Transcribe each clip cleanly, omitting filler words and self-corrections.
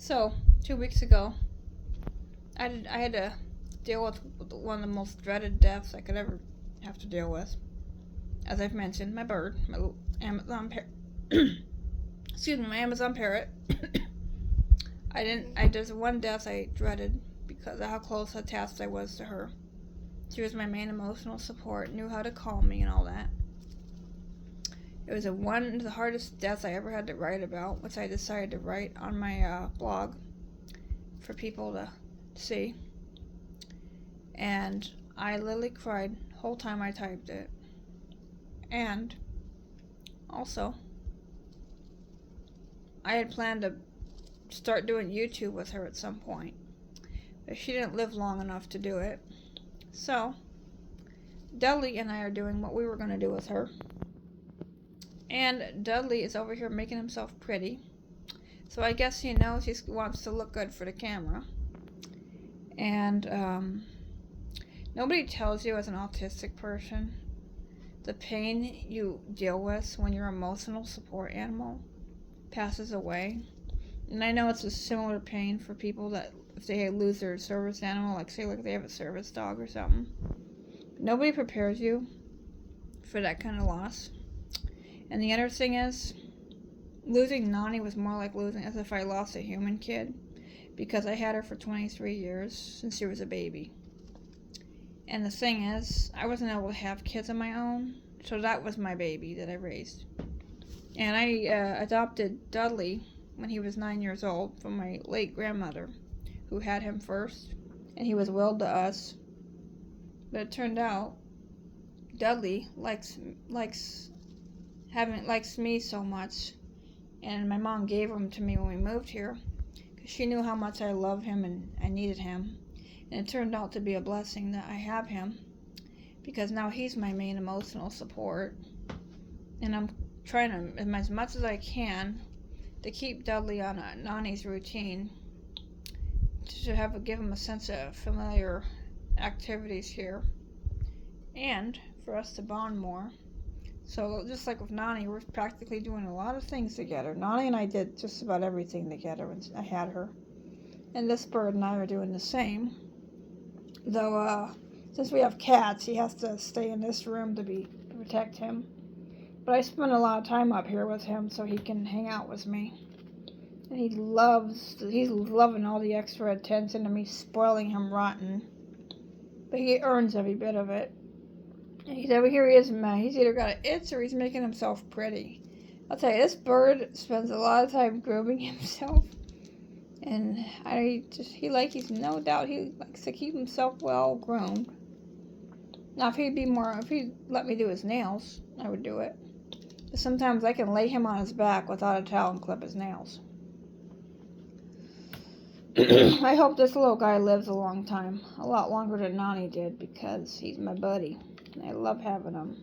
So, 2 weeks ago, I had to deal with one of the most dreaded deaths I could ever have to deal with. As I've mentioned, my bird, my Amazon parrot. Excuse me, my Amazon parrot. There's one death I dreaded because of how close attached I was to her. She was my main emotional support, knew how to calm me and all that. It was one of the hardest deaths I ever had to write about, which I decided to write on my blog for people to see. And I literally cried the whole time I typed it. And also, I had planned to start doing YouTube with her at some point, but she didn't live long enough to do it. So, Dudley and I are doing what we were going to do with her. And Dudley is over here making himself pretty. So I guess he knows he wants to look good for the camera. And nobody tells you as an autistic person the pain you deal with when your emotional support animal passes away. And I know it's a similar pain for people that if they lose their service animal, like say like they have a service dog or something. Nobody prepares you for that kind of loss. And the other thing is, losing Nani was more like losing as if I lost a human kid, because I had her for 23 years since she was a baby. And the thing is, I wasn't able to have kids of my own, so that was my baby that I raised. And I adopted Dudley when he was 9 years old from my late grandmother, who had him first, and he was willed to us. But it turned out Dudley likes me so much, and my mom gave him to me when we moved here because she knew how much I love him and I needed him. And it turned out to be a blessing that I have him, because now he's my main emotional support. And I'm trying to, as much as I can, to keep Dudley on Nani's routine, to give him a sense of familiar activities here, and for us to bond more. So just like with Nani, we're practically doing a lot of things together. Nani and I did just about everything together when I had her. And this bird and I are doing the same. Though, since we have cats, he has to stay in this room to protect him. But I spend a lot of time up here with him so he can hang out with me. And he's loving all the extra attention and me spoiling him rotten. But he earns every bit of it. And he's over here, he's either got an itch or he's making himself pretty. I'll tell you, this bird spends a lot of time grooming himself. And he likes to keep himself well groomed. Now, if he'd let me do his nails, I would do it. But sometimes I can lay him on his back without a towel and clip his nails. I hope this little guy lives a long time, a lot longer than Nani did, because he's my buddy, and I love having him.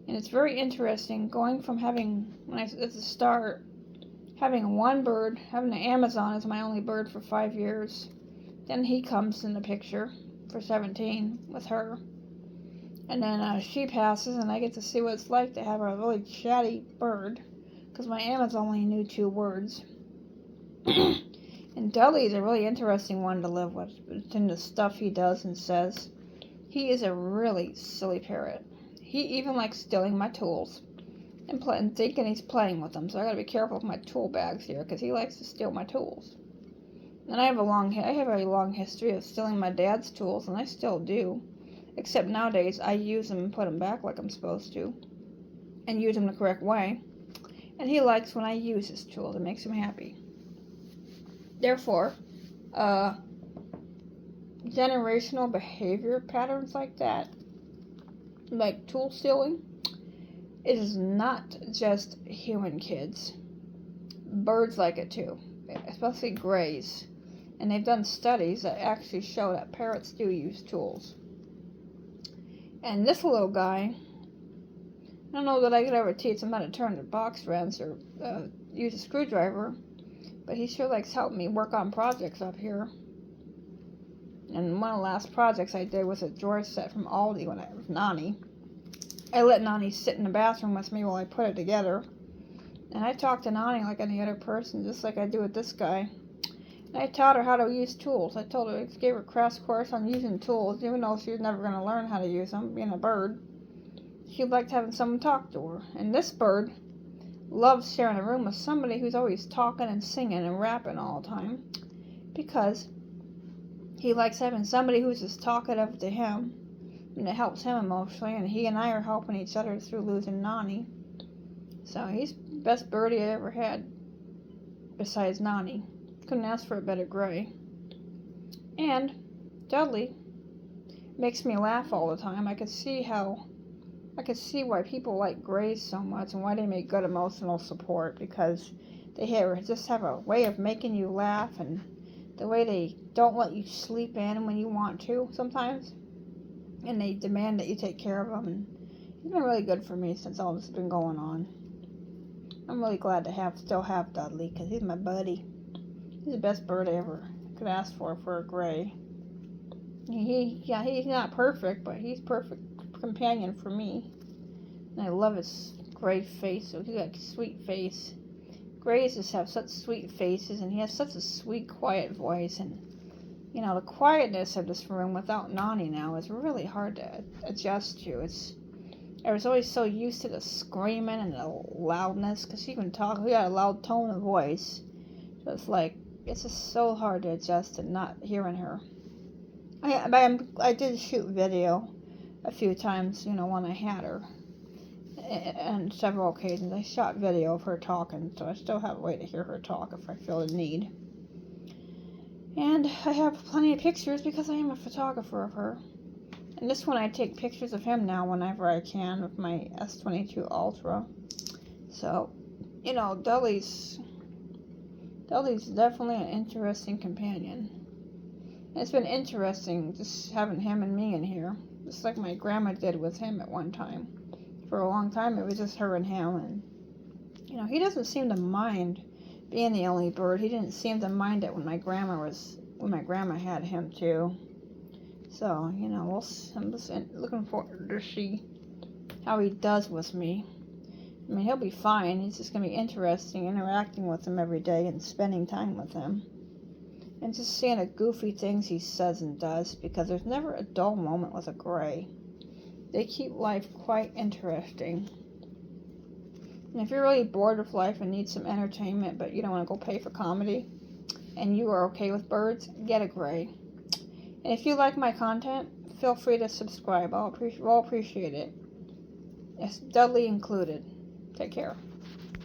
And it's very interesting going from having one bird, having an Amazon as my only bird for 5 years. Then he comes in the picture for 17 with her. And then she passes, and I get to see what it's like to have a really chatty bird, because my Amazon only knew 2 words. And Dudley's a really interesting one to live with, in the stuff he does and says. He is a really silly parrot. He even likes stealing my tools and thinking he's playing with them, so I gotta be careful with my tool bags here, because he likes to steal my tools. And I have a long history of stealing my dad's tools, and I still do. Except nowadays, I use them and put them back like I'm supposed to, and use them the correct way. And he likes when I use his tools. It makes him happy. Therefore, generational behavior patterns like that, like tool stealing, it is not just human kids. Birds like it too, especially grays. And they've done studies that actually show that parrots do use tools. And this little guy, I don't know that I could ever teach him how to turn the box wrench or use a screwdriver, but he sure likes helping me work on projects up here. And one of the last projects I did was a drawer set from Aldi when I was Nani. I let Nani sit in the bathroom with me while I put it together. And I talk to Nani like any other person, just like I do with this guy. I taught her how to use tools. I gave her a crash course on using tools, even though she was never going to learn how to use them, being a bird. She liked having someone talk to her. And this bird loves sharing a room with somebody who's always talking and singing and rapping all the time, because he likes having somebody who's just talkative to him, and it helps him emotionally, and he and I are helping each other through losing Nani. So he's the best birdie I ever had, besides Nani. Couldn't ask for a better gray. And Dudley makes me laugh all the time. I could see why people like grays so much and why they make good emotional support, because they just have a way of making you laugh, and the way they don't let you sleep in when you want to sometimes, and they demand that you take care of them. And it's been really good for me since all this has been going on. I'm really glad to still have Dudley, because he's my buddy. He's the best bird I ever could ask for a gray. He's not perfect, but he's perfect companion for me. And I love his gray face. So he's got a sweet face. Grays just have such sweet faces, and he has such a sweet, quiet voice. And the quietness of this room without Nani now is really hard to adjust to. I was always so used to the screaming and the loudness, because she can talk. We got a loud tone of voice. So it's just so hard to adjust to not hearing her. I did shoot video a few times, when I had her. On several occasions, I shot video of her talking, so I still have a way to hear her talk if I feel the need. And I have plenty of pictures because I am a photographer of her. And this one, I take pictures of him now whenever I can with my S22 Ultra. So, Dudley's definitely an interesting companion. And it's been interesting just having him and me in here, just like my grandma did with him at one time. For a long time, it was just her and him, and he doesn't seem to mind being the only bird. He didn't seem to mind it when my grandma had him too. So I'm just looking forward to see how he does with me. I mean, he'll be fine. It's just gonna be interesting interacting with him every day and spending time with him, and just seeing the goofy things he says and does, because there's never a dull moment with a gray. They keep life quite interesting. And if you're really bored with life and need some entertainment, but you don't want to go pay for comedy, and you are okay with birds, get a gray. And if you like my content, feel free to subscribe. We'll appreciate it. Yes, Dudley included. Take care.